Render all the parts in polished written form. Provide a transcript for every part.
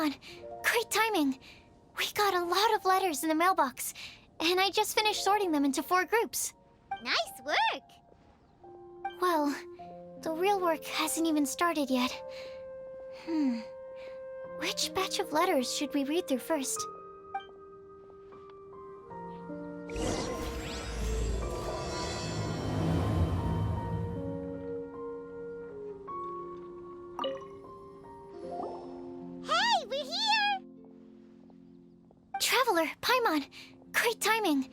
Paimon! Great timing! We got a lot of letters in the mailbox, and I just finished sorting them into 4 groups. Nice work! Well, the real work hasn't even started yet. Which batch of letters should we read through first? Hey, we're here! Traveler, Paimon! Great timing!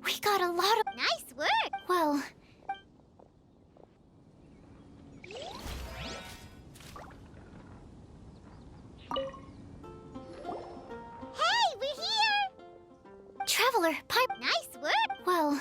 We got a lot of... Nice work! Well... Hey, we're here! Traveler, Nice work! Well...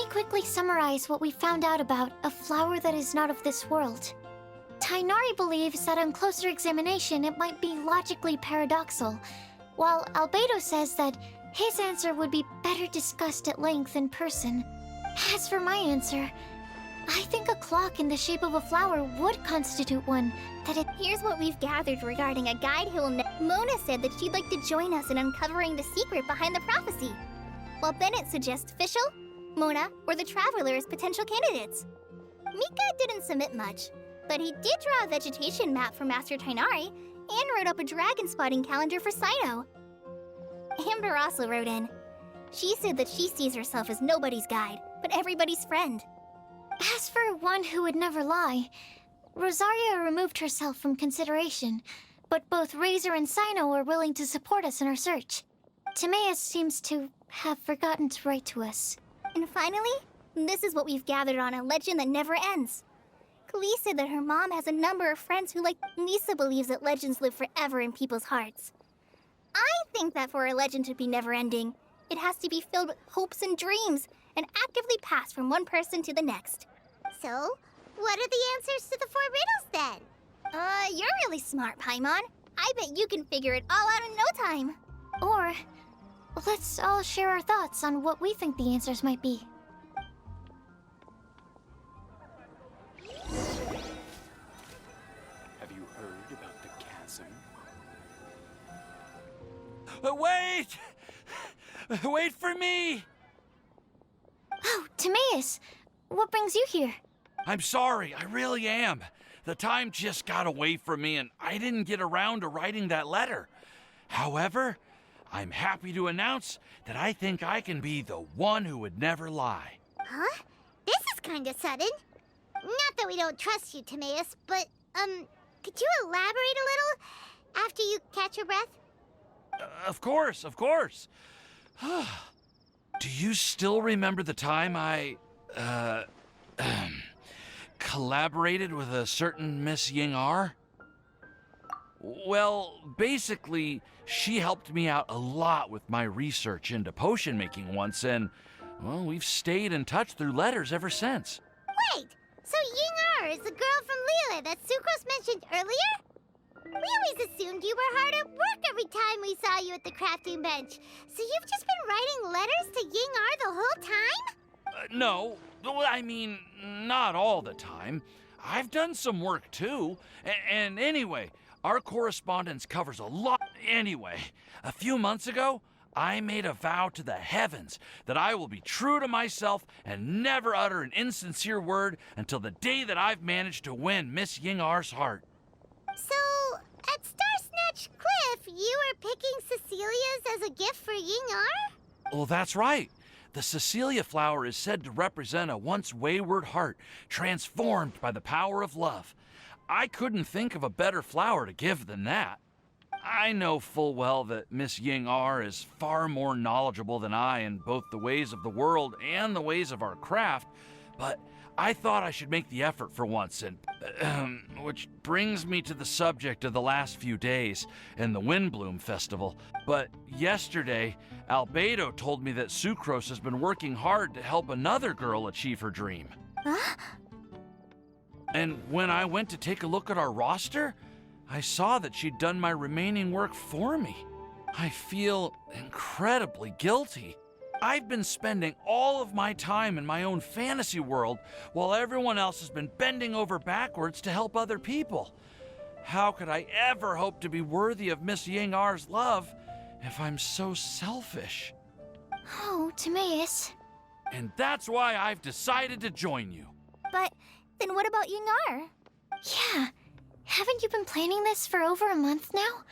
quickly summarize what we found out about a flower that is not of this world. Tighnari believes that on closer examination it might be logically paradoxal, while Albedo says that his answer would be better discussed at length in person. As for my answer, I think a clock in the shape of a flower would constitute one, Here's what we've gathered regarding a guide who will Mona said that she'd like to join us in uncovering the secret behind the prophecy, while Bennett suggests Fischl, Mona, or the Traveler as potential candidates. Mika didn't submit much, but he did draw a vegetation map for Master Tighnari and wrote up a dragon spotting calendar for Cyno. Amber also wrote in. She said that she sees herself as nobody's guide, but everybody's friend. As for one who would never lie, Rosaria removed herself from consideration, but both Razor and Cyno are willing to support us in our search. Timaeus seems to have forgotten to write to us. And finally, this is what we've gathered on a legend that never ends. Klee said that her mom has a number of friends who, like Lisa, believes that legends live forever in people's hearts. I think that for a legend to be never-ending, it has to be filled with hopes and dreams and actively passed from one person to the next. So, what are the answers to the 4 riddles then? You're really smart, Paimon. I bet you can figure it all out in no time. Or, let's all share our thoughts on what we think the answers might be. Have you heard about the chasm? Wait! Wait for me! Oh, Timaeus! What brings you here? I'm sorry, I really am. The time just got away from me and I didn't get around to writing that letter. However, I'm happy to announce that I think I can be the one who would never lie. Huh? This is kinda sudden. Not that we don't trust you, Timaeus, but, could you elaborate a little after you catch your breath? Of course, of course. Do you still remember the time I, collaborated with a certain Miss Ying-ar? Well, basically, she helped me out a lot with my research into potion making once, and, well, we've stayed in touch through letters ever since. Wait, so Ying-ar is the girl from Liyue that Sucrose mentioned earlier? We always assumed you were hard at work every time we saw you at the crafting bench. So you've just been writing letters to Ying-ar the whole time? No, I mean, not all the time. I've done some work too. And anyway, our correspondence covers a lot. Anyway, a few months ago, I made a vow to the heavens that I will be true to myself and never utter an insincere word until the day that I've managed to win Miss Ying-ar's heart. So, at Starsnatch Cliff, you were picking Cecilia's as a gift for Ying-ar? Well, that's right. The Cecilia flower is said to represent a once wayward heart, transformed by the power of love. I couldn't think of a better flower to give than that. I know full well that Miss Ying-ar is far more knowledgeable than I in both the ways of the world and the ways of our craft, but I thought I should make the effort for once, and which brings me to the subject of the last few days and the Windblumen festival. But yesterday, Albedo told me that Sucrose has been working hard to help another girl achieve her dream. Huh? And when I went to take a look at our roster, I saw that she'd done my remaining work for me. I feel incredibly guilty. I've been spending all of my time in my own fantasy world while everyone else has been bending over backwards to help other people. How could I ever hope to be worthy of Miss Ying-ar's love if I'm so selfish? Oh, Timaeus. And that's why I've decided to join you. But then what about Ying-ar? Yeah, haven't you been planning this for over a month now?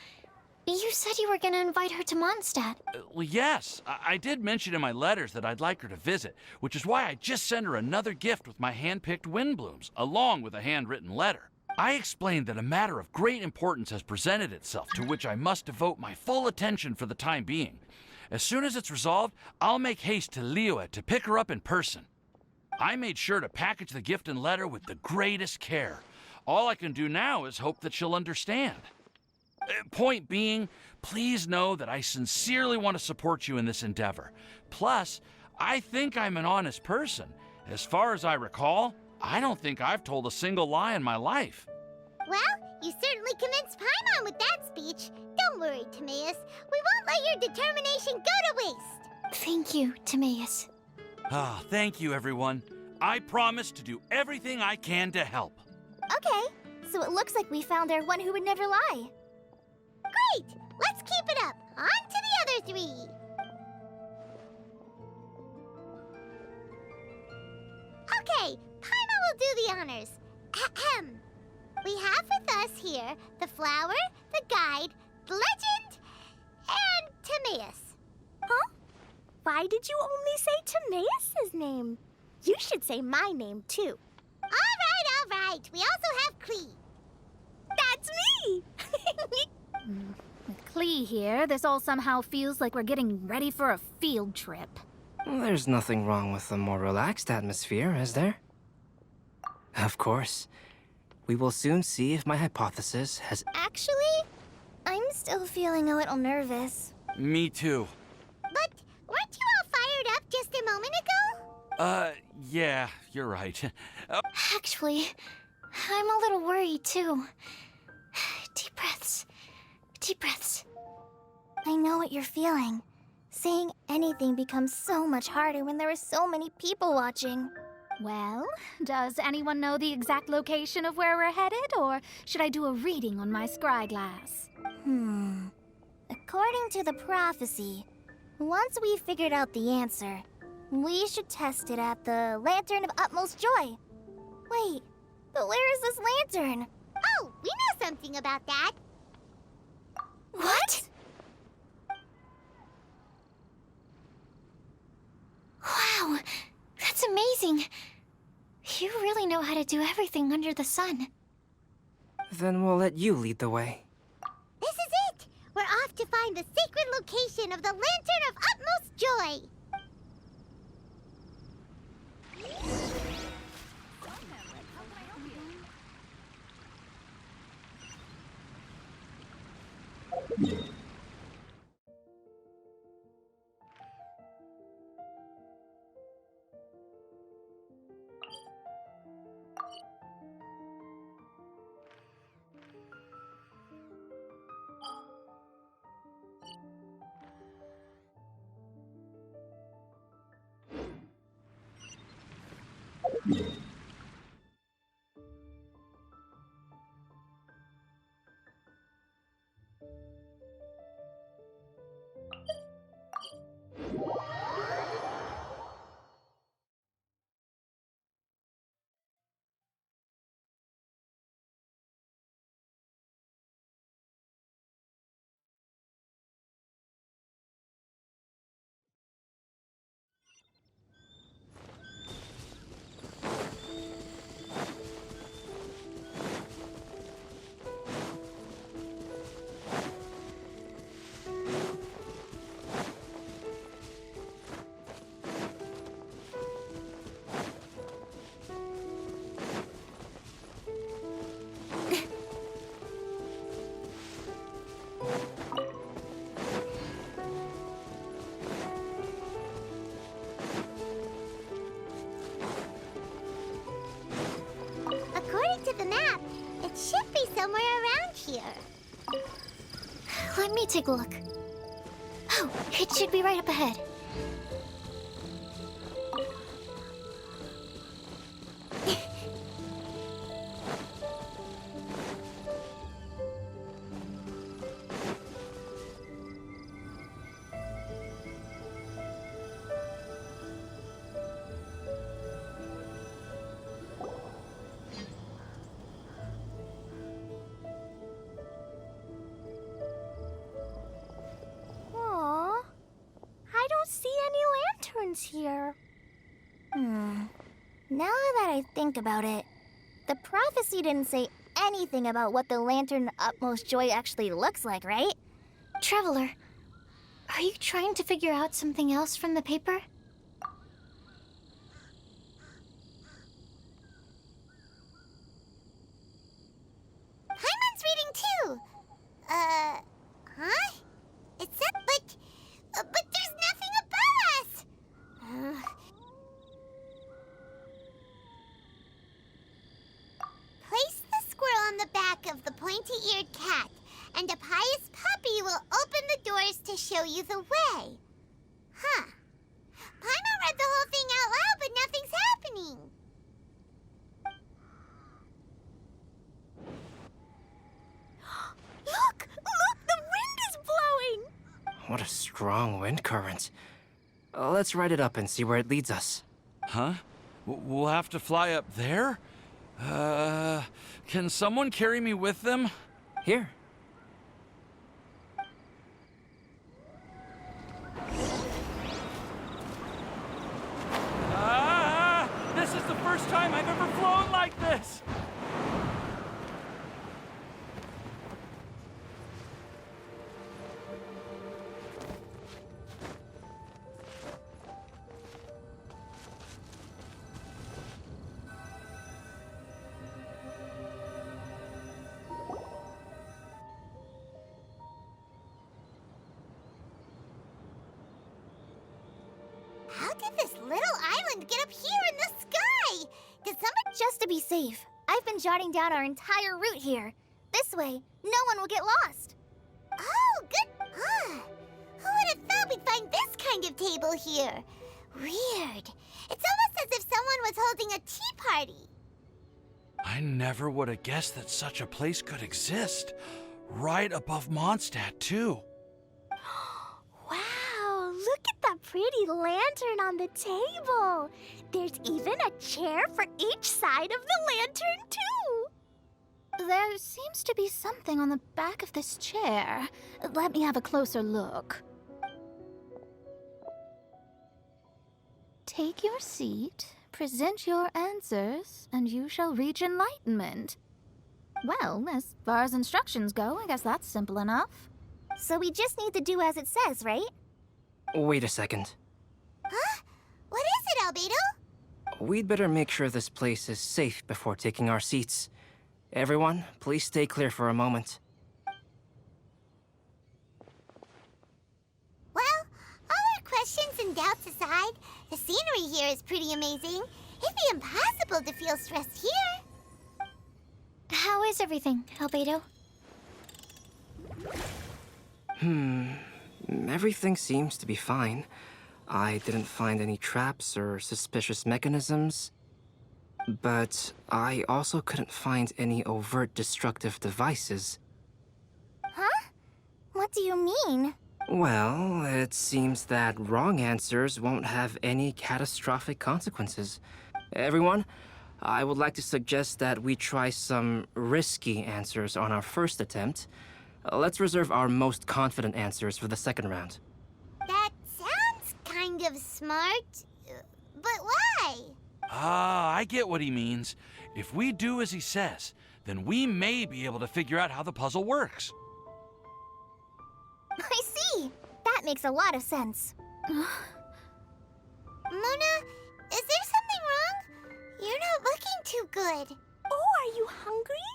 You said you were gonna invite her to Mondstadt. Well, yes, I did mention in my letters that I'd like her to visit, which is why I just sent her another gift with my hand-picked Windblooms, along with a handwritten letter. I explained that a matter of great importance has presented itself, to which I must devote my full attention for the time being. As soon as it's resolved, I'll make haste to Liyue to pick her up in person. I made sure to package the gift and letter with the greatest care. All I can do now is hope that she'll understand. Point being, please know that I sincerely want to support you in this endeavor. Plus, I think I'm an honest person. As far as I recall, I don't think I've told a single lie in my life. Well, you certainly convinced Paimon with that speech. Don't worry, Timaeus. We won't let your determination go to waste. Thank you, Timaeus. Ah, thank you, everyone. I promise to do everything I can to help. Okay, so it looks like we found our one who would never lie. Great! Let's keep it up. On to the other three. Okay, Paimon will do the honors. Ahem. We have with us here the flower, the guide, the legend, and Timaeus. Huh? Why did you only say Timaeus' name? You should say my name, too. All right. We also have Klee. That's me! With Klee here, this all somehow feels like we're getting ready for a field trip. There's nothing wrong with a more relaxed atmosphere, is there? Of course. We will soon see if my hypothesis has... Actually, I'm still feeling a little nervous. Me too. But weren't you all fired up just a moment ago? Yeah, you're right. Actually, I'm a little worried too. Deep breaths. Deep breaths. I know what you're feeling. Saying anything becomes so much harder when there are so many people watching. Well, does anyone know the exact location of where we're headed, or should I do a reading on my scry glass? According to the prophecy, once we've figured out the answer, we should test it at the Lantern of Utmost Joy. Wait, but where is this lantern? Oh, we know something about that. What? Wow, that's amazing. You really know how to do everything under the sun. Then we'll let you lead the way. This is it. We're off to find the sacred location of the Lantern of Utmost Joy. According to the map, it should be somewhere around here. Let me take a look. Oh, it should be right up ahead. Aw, I don't see any lanterns here. Now that I think about it, the prophecy didn't say anything about what the Lantern of Utmost Joy actually looks like, right? Traveler, are you trying to figure out something else from the paper? Paimon's reading too. Huh? It said, but there's nothing about us. back of the pointy-eared cat, and a pious puppy will open the doors to show you the way. Huh. Paimon read the whole thing out loud, but nothing's happening. Look! Look! The wind is blowing! What a strong wind current. Let's ride it up and see where it leads us. Huh? We'll have to fly up there? Can someone carry me with them? Here. This is the first time I've ever flown like this! How did this little island get up here in the sky? Did someone... Just to be safe, I've been jotting down our entire route here. This way, no one will get lost. Oh, good. Who would have thought we'd find this kind of table here? Weird. It's almost as if someone was holding a tea party. I never would have guessed that such a place could exist. Right above Mondstadt, too. Wow, look at that pretty lantern on the table. There's even a chair for each side of the lantern, too. There seems to be something on the back of this chair. Let me have a closer look. Take your seat, present your answers, and you shall reach enlightenment. Well, as far as instructions go, I guess that's simple enough. So we just need to do as it says, right? Wait a second. Huh? What is it, Albedo? We'd better make sure this place is safe before taking our seats. Everyone, please stay clear for a moment. Well, all our questions and doubts aside, the scenery here is pretty amazing. It'd be impossible to feel stressed here. How is everything, Albedo? Everything seems to be fine. I didn't find any traps or suspicious mechanisms. But I also couldn't find any overt destructive devices. Huh? What do you mean? Well, it seems that wrong answers won't have any catastrophic consequences. Everyone, I would like to suggest that we try some risky answers on our first attempt. Let's reserve our most confident answers for the second round. That sounds kind of smart. But why? I get what he means. If we do as he says, then we may be able to figure out how the puzzle works. I see. That makes a lot of sense. Mona, is there something wrong? You're not looking too good. Oh, are you hungry?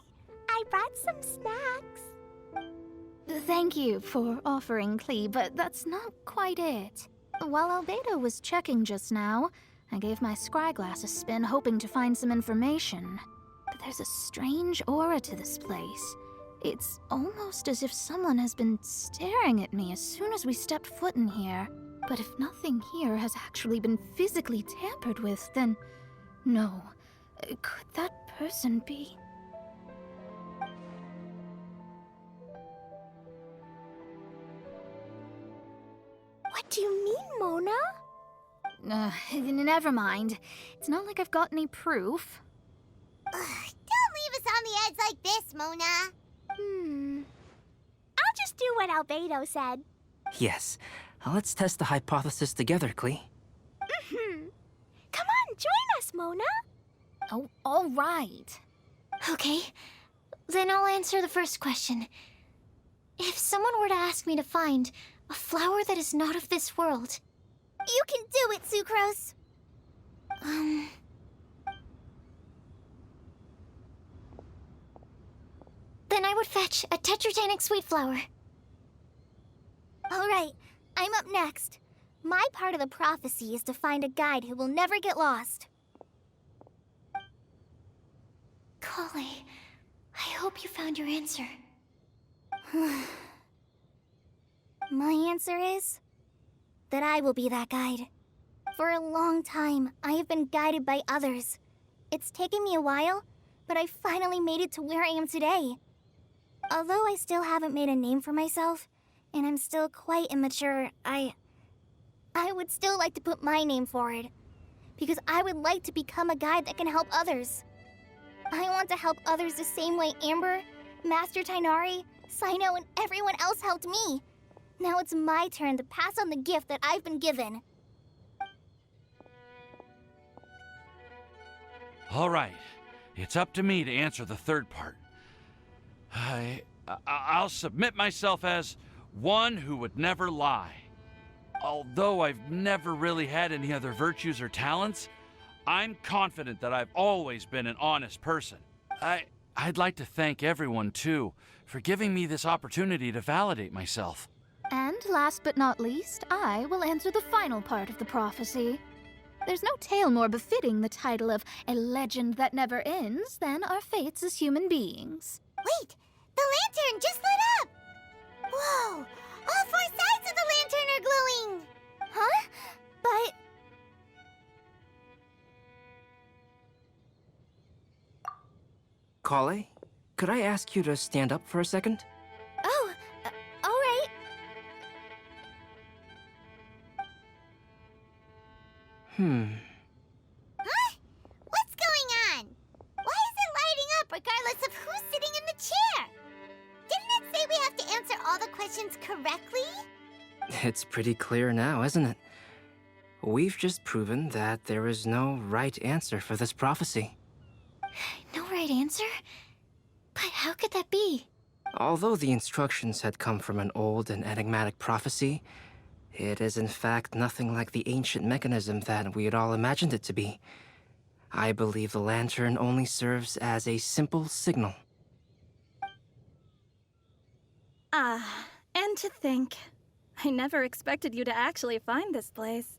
I brought some snacks. Thank you for offering, Klee, but that's not quite it. While Albedo was checking just now, I gave my scryglass a spin hoping to find some information. But there's a strange aura to this place. It's almost as if someone has been staring at me as soon as we stepped foot in here. But if nothing here has actually been physically tampered with, then no. Could that person be? What do you mean, Mona? Never mind. It's not like I've got any proof. Don't leave us on the edge like this, Mona. I'll just do what Albedo said. Yes, let's test the hypothesis together, Klee. Come on, join us, Mona. Oh, all right. Okay, then I'll answer the first question. If someone were to ask me to find a flower that is not of this world... You can do it, Sucrose. Then I would fetch a tetragenic sweet flower. All right, I'm up next. My part of the prophecy is to find a guide who will never get lost. Golly, I hope you found your answer. My answer is that I will be that guide. For a long time, I have been guided by others. It's taken me a while, but I finally made it to where I am today. Although I still haven't made a name for myself, and I'm still quite immature, I would still like to put my name forward. Because I would like to become a guide that can help others. I want to help others the same way Amber, Master Tighnari, Sino, and everyone else helped me. Now it's my turn to pass on the gift that I've been given. All right, it's up to me to answer the third part. I'll submit myself as one who would never lie. Although I've never really had any other virtues or talents, I'm confident that I've always been an honest person. I'd like to thank everyone, too, for giving me this opportunity to validate myself. And last but not least, I will answer the final part of the prophecy. There's no tale more befitting the title of a legend that never ends than our fates as human beings. Wait! The lantern just lit up! Whoa! All four sides of the lantern are glowing! Huh? But... Kale, could I ask you to stand up for a second? Oh, alright. Huh? What's going on? Why is it lighting up regardless of who's sitting in the chair? Didn't it say we have to answer all the questions correctly? It's pretty clear now, isn't it? We've just proven that there is no right answer for this prophecy. No right answer? But how could that be? Although the instructions had come from an old and enigmatic prophecy, it is in fact nothing like the ancient mechanism that we had all imagined it to be. I believe the lantern only serves as a simple signal. And to think, I never expected you to actually find this place.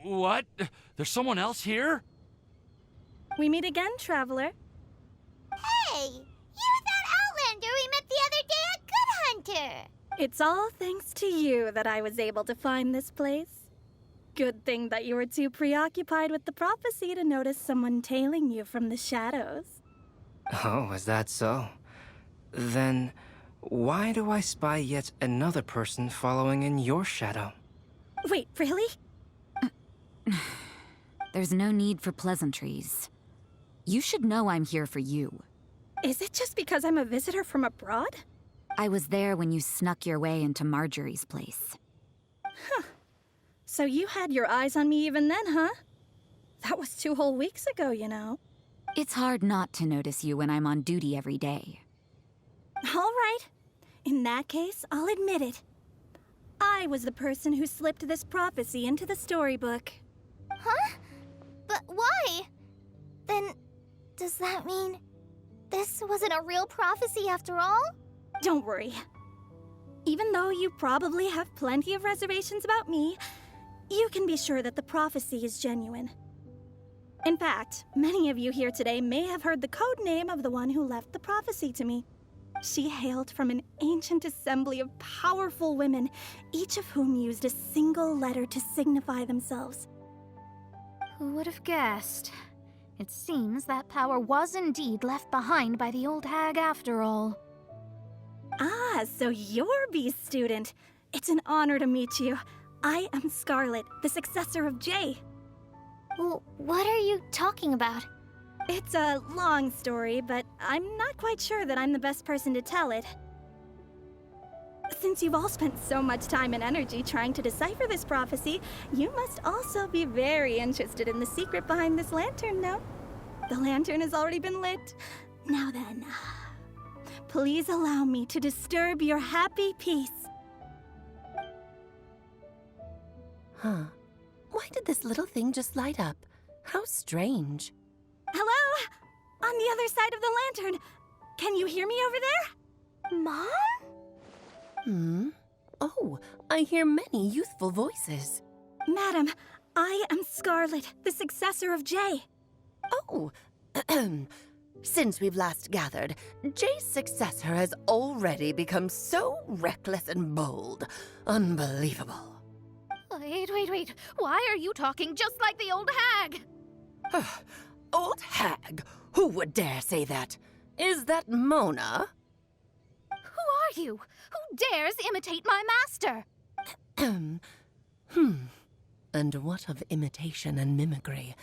What? There's someone else here? We meet again, traveler. Hey! You're that Outlander we met the other day at Good Hunter! It's all thanks to you that I was able to find this place. Good thing that you were too preoccupied with the prophecy to notice someone tailing you from the shadows. Oh, is that so? Then, why do I spy yet another person following in your shadow? Wait, really? There's no need for pleasantries. You should know I'm here for you. Is it just because I'm a visitor from abroad? I was there when you snuck your way into Marjorie's place. So you had your eyes on me even then, huh? That was 2 whole weeks ago, you know. It's hard not to notice you when I'm on duty every day. All right. In that case, I'll admit it. I was the person who slipped this prophecy into the storybook. Huh? But why? Then, does that mean this wasn't a real prophecy after all? Don't worry. Even though you probably have plenty of reservations about me, you can be sure that the prophecy is genuine. In fact, many of you here today may have heard the code name of the one who left the prophecy to me. She hailed from an ancient assembly of powerful women, each of whom used a single letter to signify themselves. Who would have guessed? It seems that power was indeed left behind by the old hag after all. Ah, so you're B's student. It's an honor to meet you. I am Scarlet, the successor of Jay. Well, what are you talking about? It's a long story, but I'm not quite sure that I'm the best person to tell it. Since you've all spent so much time and energy trying to decipher this prophecy, you must also be very interested in the secret behind this lantern, no? The lantern has already been lit. Now then, please allow me to disturb your happy peace. Huh. Why did this little thing just light up? How strange. Hello? On the other side of the lantern. Can you hear me over there? Mom? Oh, I hear many youthful voices. Madam, I am Scarlet, the successor of Jay. Oh, Since we've last gathered, Jay's successor has already become so reckless and bold. Unbelievable. Wait. Why are you talking just like the old hag? Old hag? Who would dare say that? Is that Mona? Who are you? Who dares imitate my master? And what of imitation and mimicry?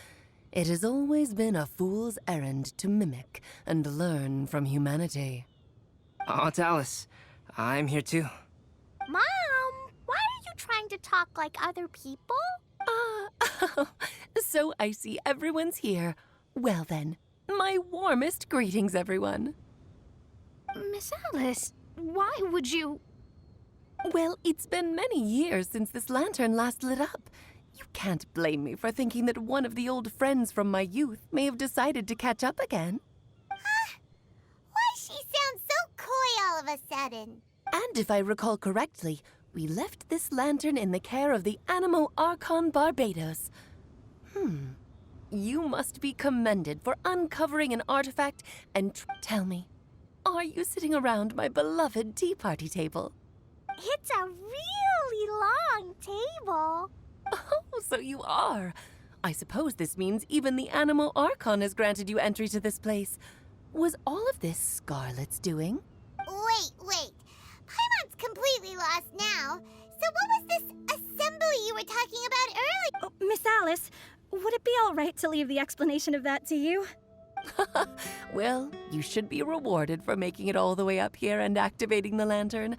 It has always been a fool's errand to mimic and learn from humanity. Aunt Alice, I'm here too. Mom, why are you trying to talk like other people? So I see everyone's here. Well then, my warmest greetings, everyone. Miss Alice, why would you... Well, it's been many years since this lantern last lit up. You can't blame me for thinking that one of the old friends from my youth may have decided to catch up again. Why she sounds so coy all of a sudden? And if I recall correctly, we left this lantern in the care of the Animo Archon Barbados. You must be commended for uncovering an artifact and tell me, are you sitting around my beloved tea party table? It's a really long table. Oh, so you are. I suppose this means even the Animo Archon has granted you entry to this place. Was all of this Scarlet's doing? Wait. Paimon's completely lost now. So what was this assembly you were talking about earlier? Oh, Miss Alice, would it be all right to leave the explanation of that to you? Well, you should be rewarded for making it all the way up here and activating the lantern.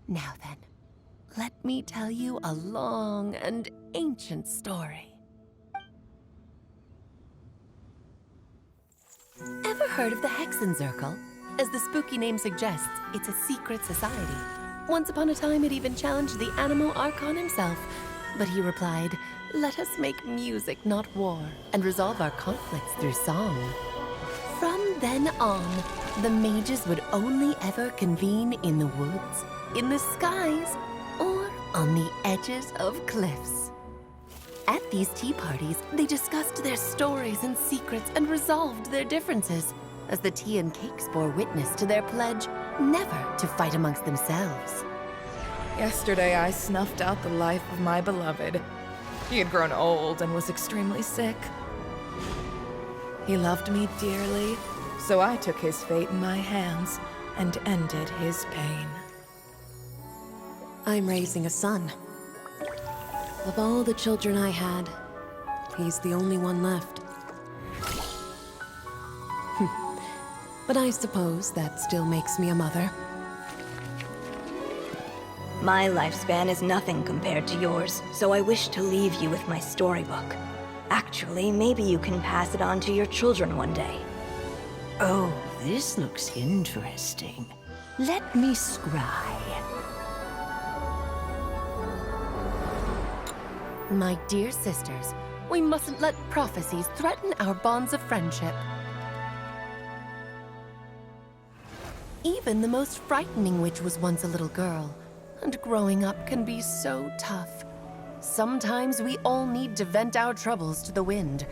Now then, let me tell you a long and ancient story. Ever heard of the Hexenzirkel? As the spooky name suggests, it's a secret society. Once upon a time, it even challenged the Animo Archon himself. But he replied, "Let us make music, not war, and resolve our conflicts through song." From then on, the mages would only ever convene in the woods, in the skies, or on the edges of cliffs. At these tea parties, they discussed their stories and secrets and resolved their differences, as the tea and cakes bore witness to their pledge never to fight amongst themselves. Yesterday, I snuffed out the life of my beloved. He had grown old and was extremely sick. He loved me dearly, so I took his fate in my hands and ended his pain. I'm raising a son. Of all the children I had, he's the only one left. But I suppose that still makes me a mother. My lifespan is nothing compared to yours, so I wish to leave you with my storybook. Actually, maybe you can pass it on to your children one day. Oh, this looks interesting. Let me scry. My dear sisters, we mustn't let prophecies threaten our bonds of friendship. Even the most frightening witch was once a little girl, and growing up can be so tough. Sometimes we all need to vent our troubles to the wind.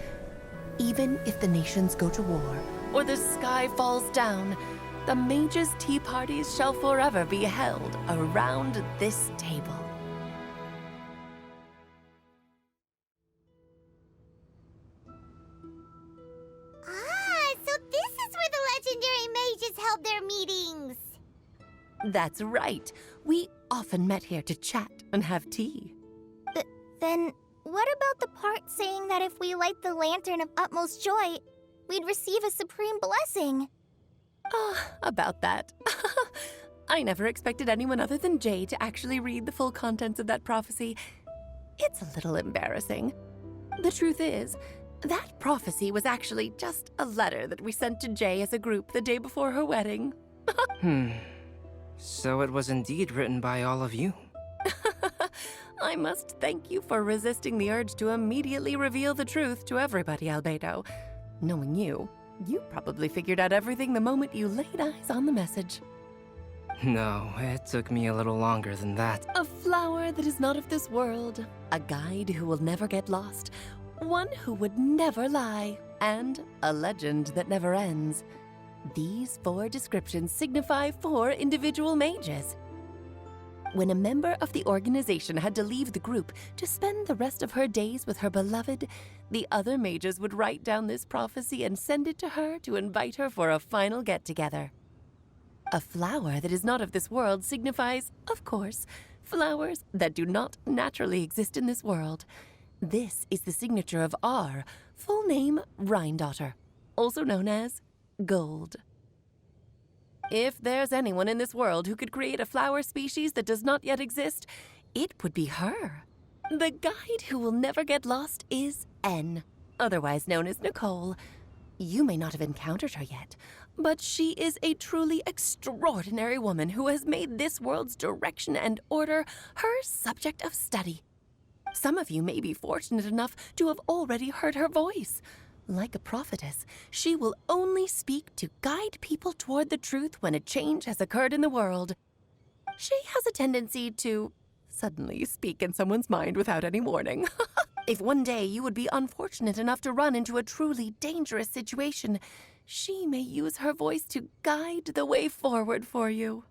Even if the nations go to war, or the sky falls down, the mages' tea parties shall forever be held around this table. So this is where the legendary mages held their meetings. That's right. We often met here to chat and have tea. Then, what about the part saying that if we light the lantern of utmost joy, we'd receive a supreme blessing? About that. I never expected anyone other than Jay to actually read the full contents of that prophecy. It's a little embarrassing. The truth is, that prophecy was actually just a letter that we sent to Jay as a group the day before her wedding. So it was indeed written by all of you. I must thank you for resisting the urge to immediately reveal the truth to everybody, Albedo. Knowing you, you probably figured out everything the moment you laid eyes on the message. No, it took me a little longer than that. A flower that is not of this world, a guide who will never get lost, one who would never lie, and a legend that never ends. These 4 descriptions signify 4 individual mages. When a member of the organization had to leave the group to spend the rest of her days with her beloved, the other mages would write down this prophecy and send it to her to invite her for a final get-together. A flower that is not of this world signifies, of course, flowers that do not naturally exist in this world. This is the signature of our full name, Rhine-daughter, also known as Gold. If there's anyone in this world who could create a flower species that does not yet exist, it would be her. The guide who will never get lost is N, otherwise known as Nicole. You may not have encountered her yet, but she is a truly extraordinary woman who has made this world's direction and order her subject of study. Some of you may be fortunate enough to have already heard her voice. Like a prophetess, she will only speak to guide people toward the truth when a change has occurred in the world. She has a tendency to suddenly speak in someone's mind without any warning. If one day you would be unfortunate enough to run into a truly dangerous situation, she may use her voice to guide the way forward for you.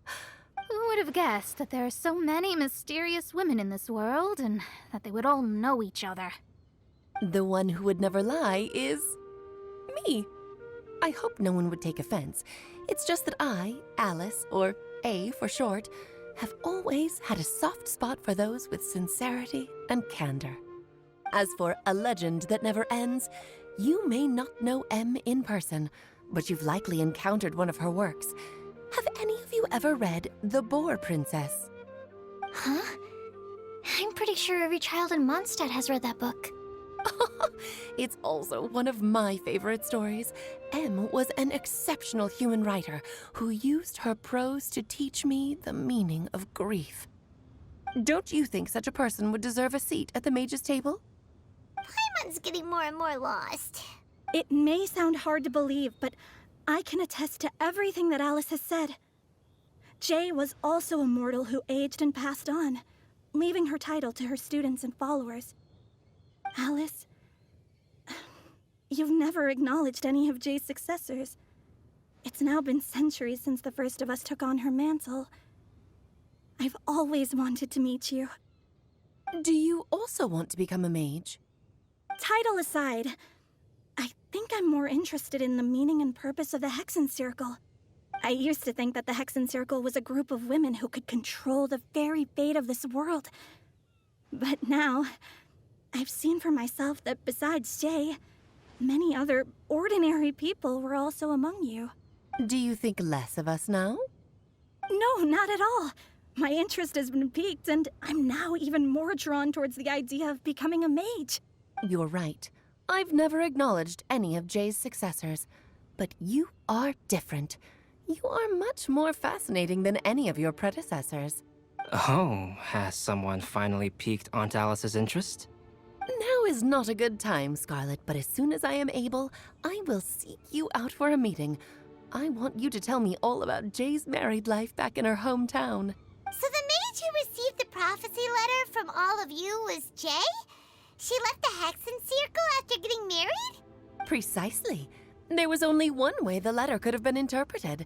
Who would have guessed that there are so many mysterious women in this world and that they would all know each other? The one who would never lie is me. I hope no one would take offense. It's just that I, Alice, or A for short, have always had a soft spot for those with sincerity and candor. As for a legend that never ends, you may not know M in person, but you've likely encountered one of her works. Have any of you ever read The Boar Princess? Huh? I'm pretty sure every child in Mondstadt has read that book. It's also one of my favorite stories. M was an exceptional human writer who used her prose to teach me the meaning of grief. Don't you think such a person would deserve a seat at the mage's table? Paimon's getting more and more lost. It may sound hard to believe, but I can attest to everything that Alice has said. Jay was also a mortal who aged and passed on, leaving her title to her students and followers. Alice, you've never acknowledged any of Jay's successors. It's now been centuries since the first of us took on her mantle. I've always wanted to meet you. Do you also want to become a mage? Title aside, I think I'm more interested in the meaning and purpose of the Hexen Circle. I used to think that the Hexen Circle was a group of women who could control the very fate of this world. But now, I've seen for myself that besides Jay, many other ordinary people were also among you. Do you think less of us now? No, not at all. My interest has been piqued, and I'm now even more drawn towards the idea of becoming a mage. You're right. I've never acknowledged any of Jay's successors. But you are different. You are much more fascinating than any of your predecessors. Oh, has someone finally piqued Aunt Alice's interest? Now is not a good time, Scarlet, but as soon as I am able, I will seek you out for a meeting. I want you to tell me all about Jay's married life back in her hometown. So the mage who received the prophecy letter from all of you was Jay? She left the Hexen Circle after getting married? Precisely. There was only one way the letter could have been interpreted.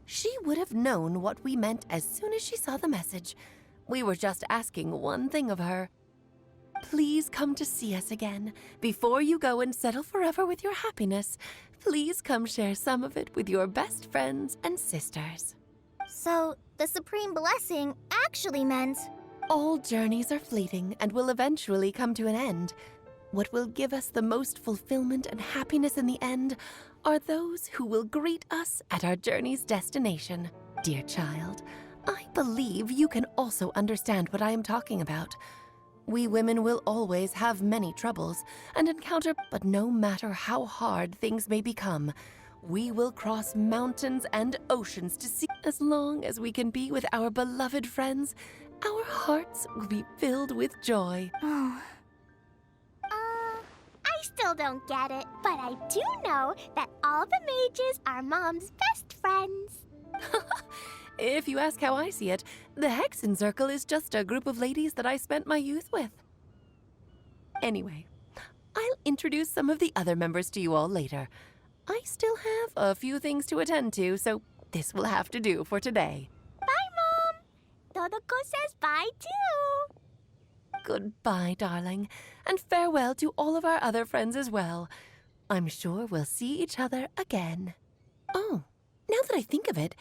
She would have known what we meant as soon as she saw the message. We were just asking one thing of her. Please come to see us again. Before you go and settle forever with your happiness, please come share some of it with your best friends and sisters. So, the Supreme Blessing actually meant... All journeys are fleeting and will eventually come to an end. What will give us the most fulfillment and happiness in the end are those who will greet us at our journey's destination. Dear child, I believe you can also understand what I am talking about. We women will always have many troubles and encounter, but no matter how hard things may become, we will cross mountains and oceans to see. As long as we can be with our beloved friends, our hearts will be filled with joy. I still don't get it, but I do know that all the mages are Mom's best friends. If you ask how I see it, the Hexen Circle is just a group of ladies that I spent my youth with. Anyway, I'll introduce some of the other members to you all later. I still have a few things to attend to, so this will have to do for today. Bye, Mom. Todoko says bye, too. Goodbye, darling, and farewell to all of our other friends as well. I'm sure we'll see each other again. Oh, now that I think of it,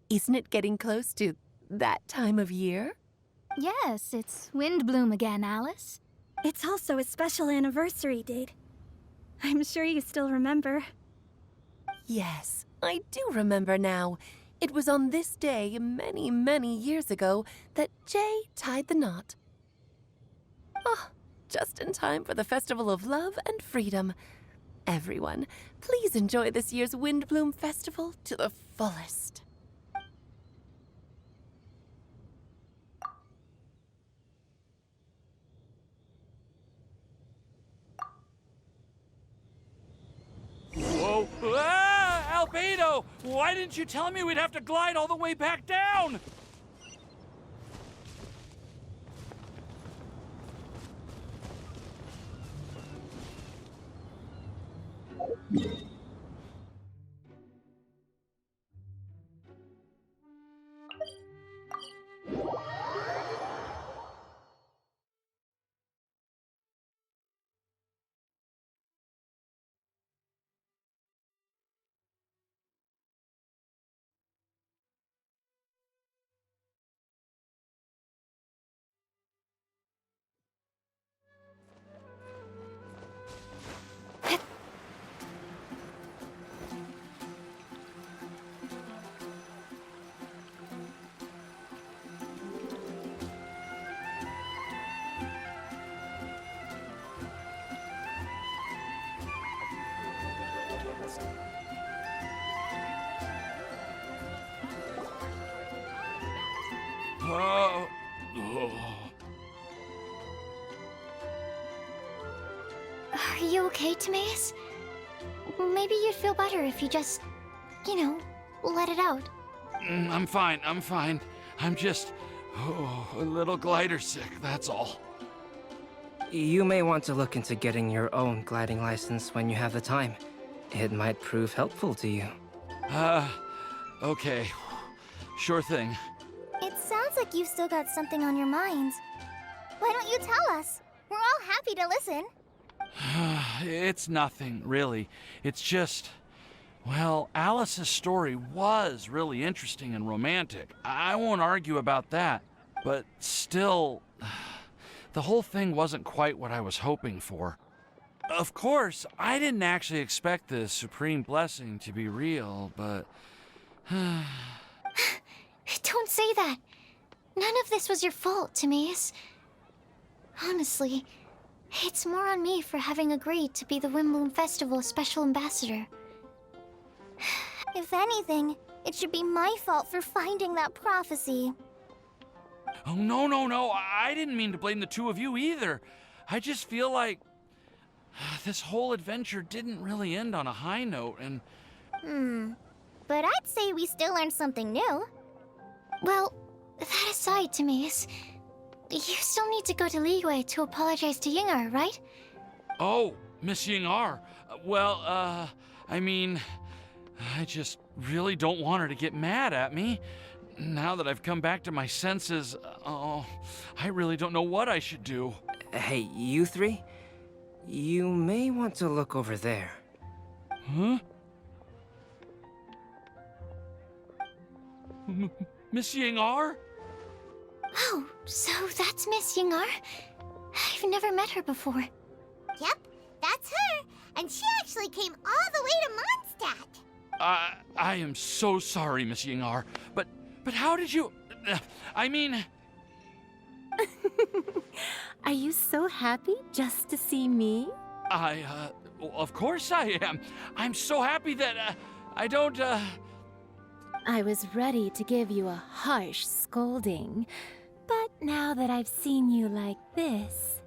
isn't it getting close to that time of year? Yes, it's Windblumen again, Alice. It's also a special anniversary date. I'm sure you still remember. Yes, I do remember now. It was on this day many, many years ago that Jay tied the knot. Ah, just in time for the Festival of Love and Freedom. Everyone, please enjoy this year's Windblumen Festival to the fullest. Whoa! Ah, Albedo! Why didn't you tell me we'd have to glide all the way back down? Oh. Are you okay, Timaeus? Maybe you'd feel better if you just, let it out. I'm fine, I'm fine. I'm just, a little glider sick, that's all. You may want to look into getting your own gliding license when you have the time. It might prove helpful to you. Okay. Sure thing. It sounds like you've still got something on your minds. Why don't you tell us? We're all happy to listen. It's nothing, really. It's just... Well, Alice's story was really interesting and romantic. I won't argue about that. But still, the whole thing wasn't quite what I was hoping for. Of course, I didn't actually expect the supreme blessing to be real, but... Don't say that. None of this was your fault, Timaeus. Honestly, it's more on me for having agreed to be the Windblumen Festival Special Ambassador. If anything, it should be my fault for finding that prophecy. Oh, no. I didn't mean to blame the two of you either. I just feel like this whole adventure didn't really end on a high note, and... But I'd say we still learned something new. Well, that aside, Timaeus, you still need to go to Liyue to apologize to Yingar, right? Oh, Miss Yingar. Well, I mean, I just really don't want her to get mad at me. Now that I've come back to my senses, I really don't know what I should do. Hey, you three? You may want to look over there. Huh? Miss Yingar? Oh, so that's Miss Yingar? I've never met her before. Yep, that's her. And she actually came all the way to Mondstadt. I am so sorry, Miss Yingar. But how did you... I mean... Are you so happy just to see me? Of course I am. I'm so happy that, I don't, I was ready to give you a harsh scolding, but now that I've seen you like this,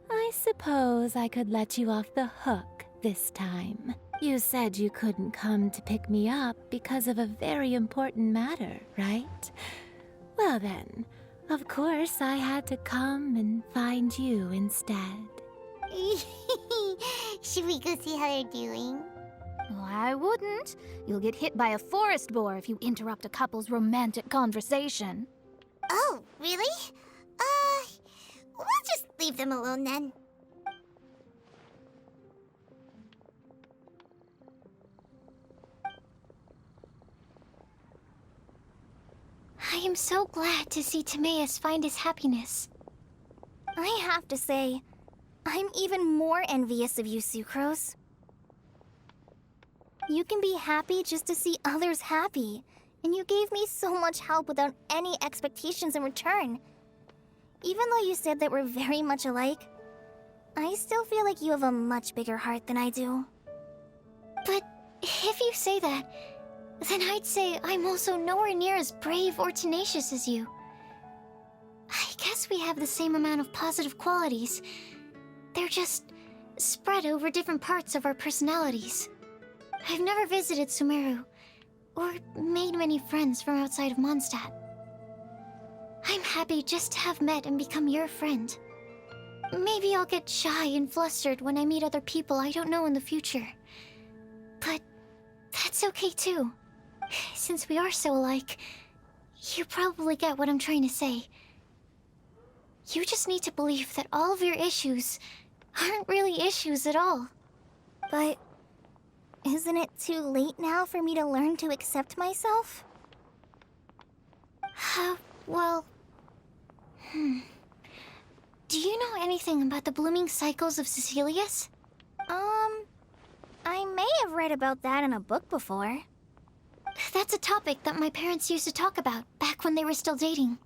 I suppose I could let you off the hook this time. You said you couldn't come to pick me up because of a very important matter, right? Well then, of course I had to come and find you instead. Should we go see how they're doing? Oh, I wouldn't. You'll get hit by a forest boar if you interrupt a couple's romantic conversation. Oh, really? We'll just leave them alone then. I am so glad to see Timaeus find his happiness. I have to say, I'm even more envious of you, Sucrose. You can be happy just to see others happy, and you gave me so much help without any expectations in return. Even though you said that we're very much alike, I still feel like you have a much bigger heart than I do. But if you say that, then I'd say I'm also nowhere near as brave or tenacious as you. I guess we have the same amount of positive qualities. They're just spread over different parts of our personalities. I've never visited Sumeru, or made many friends from outside of Mondstadt. I'm happy just to have met and become your friend. Maybe I'll get shy and flustered when I meet other people I don't know in the future. But that's okay too. Since we are so alike, you probably get what I'm trying to say. You just need to believe that all of your issues aren't really issues at all. But isn't it too late now for me to learn to accept myself? Well... Do you know anything about the blooming cycles of Cecilius? I may have read about that in a book before. That's a topic that my parents used to talk about back when they were still dating.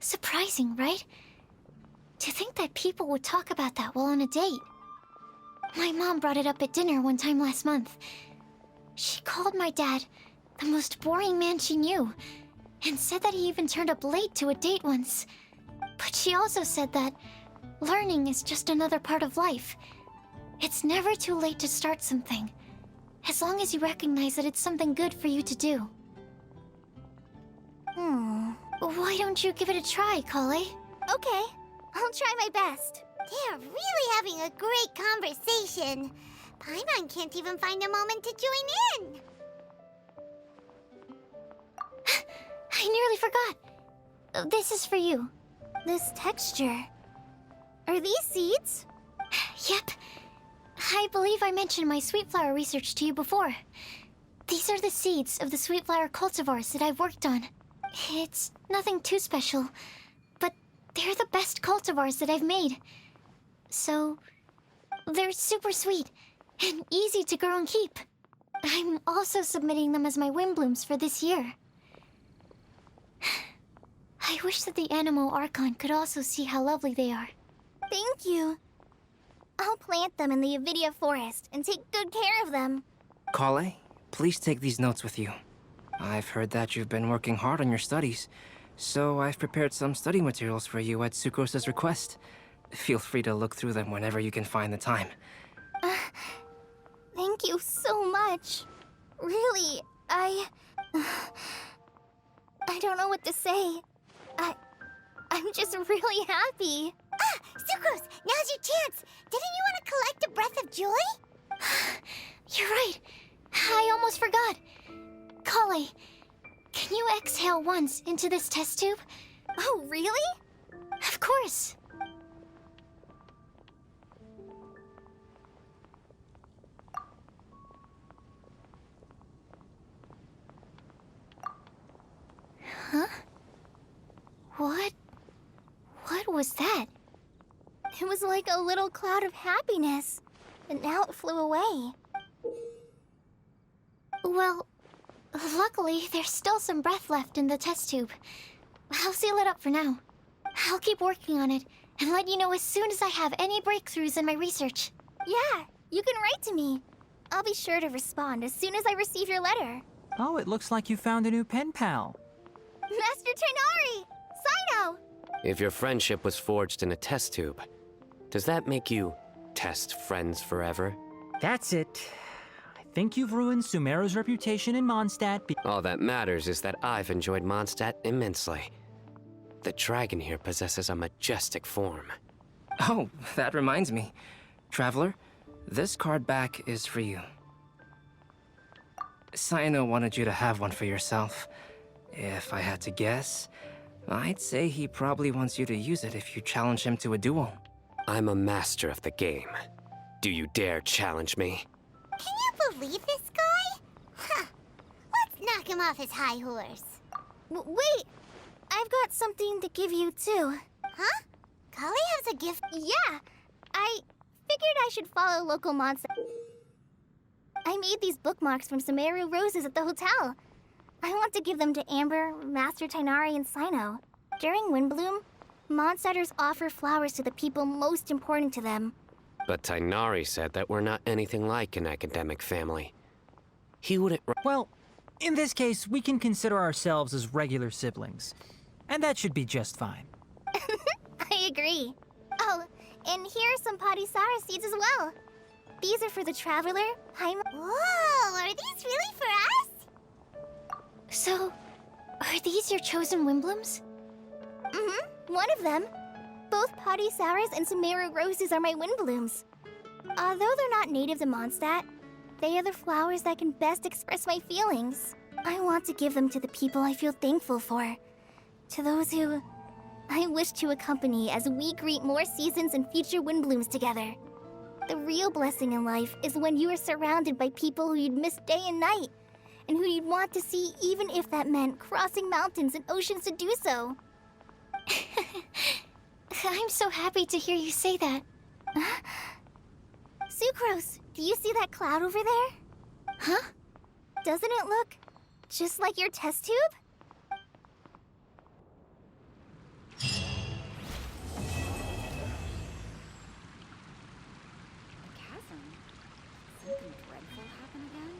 Surprising, right? To think that people would talk about that while on a date. My mom brought it up at dinner one time last month. She called my dad the most boring man she knew, and said that he even turned up late to a date once. But she also said that learning is just another part of life. It's never too late to start something, as long as you recognize that it's something good for you to do. Why don't you give it a try, Kale? Okay, I'll try my best. They're really having a great conversation. Paimon can't even find a moment to join in. I nearly forgot. This is for you. This texture. Are these seeds? Yep. I believe I mentioned my sweet flower research to you before. These are the seeds of the sweet flower cultivars that I've worked on. It's nothing too special, but they're the best cultivars that I've made. So, they're super sweet and easy to grow and keep. I'm also submitting them as my Windblooms for this year. I wish that the Animo Archon could also see how lovely they are. Thank you. I'll plant them in the Avidia forest and take good care of them. Kale, please take these notes with you. I've heard that you've been working hard on your studies, so I've prepared some study materials for you at Sucrose's request. Feel free to look through them whenever you can find the time. Thank you so much. Really, I don't know what to say. I'm just really happy. Sucrose, now's your chance. Didn't you want to collect a breath of joy? You're right. I almost forgot. Kale, can you exhale once into this test tube? Oh, really? Of course. Huh? What was that? It was like a little cloud of happiness, but now it flew away. Well, luckily, there's still some breath left in the test tube. I'll seal it up for now. I'll keep working on it and let you know as soon as I have any breakthroughs in my research. Yeah, you can write to me. I'll be sure to respond as soon as I receive your letter. Oh, it looks like you found a new pen pal. Master Tighnari! Sino! If your friendship was forged in a test tube, does that make you test friends forever? That's it. I think you've ruined Sumeru's reputation in Mondstadt. All that matters is that I've enjoyed Mondstadt immensely. The dragon here possesses a majestic form. Oh, that reminds me. Traveler, This card back is for you. Sino wanted you to have one for yourself. If I had to guess, I'd say he probably wants you to use it if you challenge him to a duel. I'm a master of the game. Do you dare challenge me? Can you believe this guy? Huh. Let's knock him off his high horse. Wait! I've got something to give you, too. Huh? Kali has a gift? Yeah! I figured I should follow local monster. I made these bookmarks from Sumeru roses at the hotel. I want to give them to Amber, Master Tighnari, and Sino. During Windblumen, Mondstadters offer flowers to the people most important to them. But Tighnari said that we're not anything like an academic family. He wouldn't... Well, in this case, we can consider ourselves as regular siblings. And that should be just fine. I agree. Oh, and here are some Padisara seeds as well. These are for the Traveler, Paimon... Whoa, are these really for us? So, are these your chosen Windblooms? Mm-hmm, one of them. Both Padisauras and Sumeru roses are my Windblooms. Although they're not native to Mondstadt, they are the flowers that can best express my feelings. I want to give them to the people I feel thankful for. To those who I wish to accompany as we greet more seasons and future Windblooms together. The real blessing in life is when you are surrounded by people who you'd miss day and night, and who you'd want to see even if that meant crossing mountains and oceans to do so. I'm so happy to hear you say that. Sucrose, do you see that cloud over there? Huh? Doesn't it look just like your test tube? Chasm? Something dreadful happen again?